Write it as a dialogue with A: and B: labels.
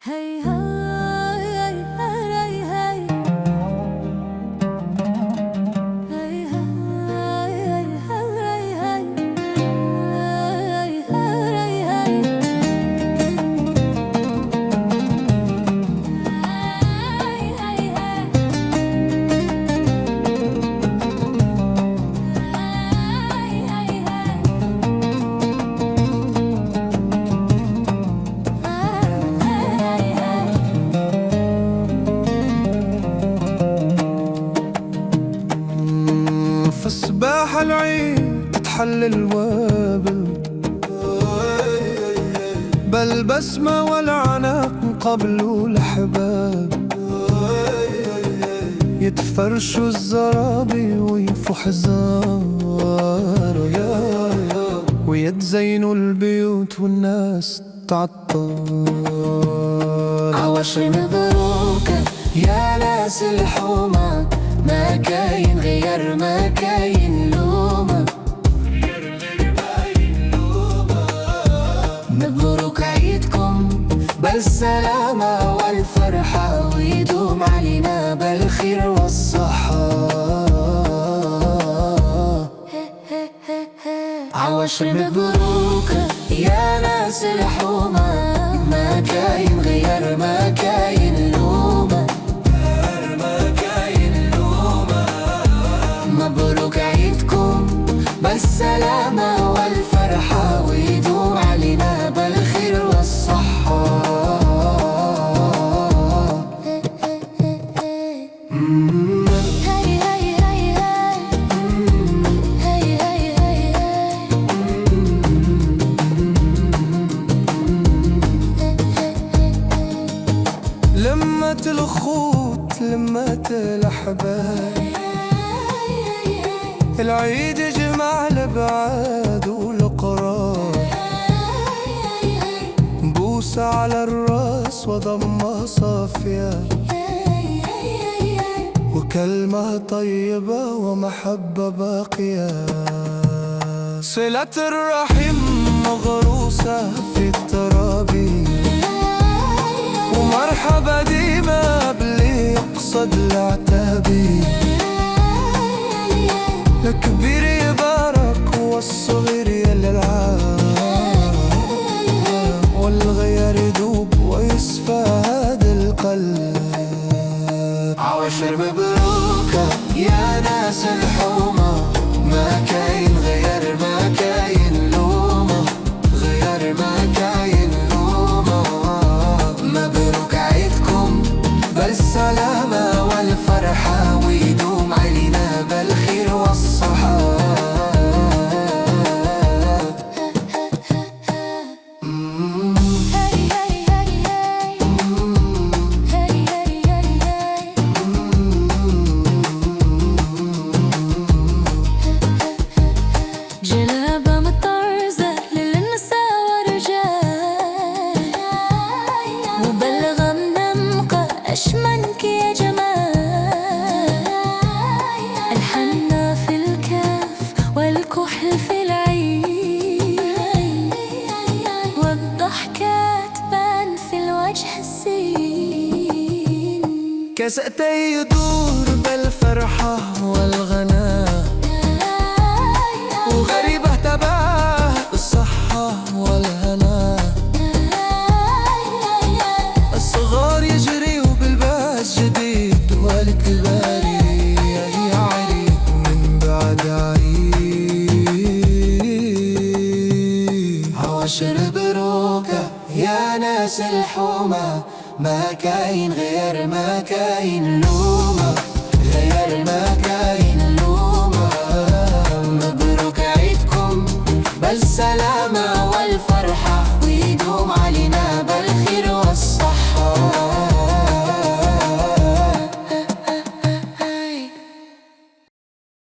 A: هي هاي هاي هاي هاي هاي هاي هاي
B: في صباح العيد تتحل الوابل بالبسمة والعناق قبلوا الأحباب يتفرشوا الزرابي ويفوا حزار ويتزينوا البيوت والناس تعطر.
A: عواشر مبروكة يا ناس الحومة، ما كاين غير ما كاين لومة. مبروك عيدكم بالسلامة والفرحة، ويدوم علينا بالخير والصحة. عواشر مبروكة يا ناس الحومة، ما كاين غير ما كاين لومة. مبروك عيدكم بالسلامة والفرحة، ويدوم علينا بالخير والصحة. هاي هاي هاي هاي هاي هاي
B: لمة الأخوت لمة الأحباب، العيد يجمع الأبعاد والقراب. بوسة على الراس وضمة صافية، وكلمة طيبة ومحبة باقية. صلة الرحم مغروسة في الترابي، ومرحبا ديما باللي يقصد العتابي. الكبير يبارك والصغير يلعب، والغير يدوب ويصفى هذا القلب. عواشر مبروكة يا ناس الحومة، ما كاين غير ما كاين لومة. غير ما كاين لومة. مبروك عيدكم بالسلامة والفرحة، ويدوم علينا بالخير والصحة.
A: جلابة مطرزة للنساء ورجال، مبلغة منمقة أشمنك يا جمال. الحنة في الكاف والكحل في العين، والضحكة تبان في الوجه السين.
B: كاسأتي يدور بالفرحة والغناء، وغريبة تباه بالصحة والهنا. الصغار يجريوا بالباس جديد، والكبار يعريد من بعد عيد. عواشر مبروكة يا ناس الحومة، ما كاين غير ما كاين لومة.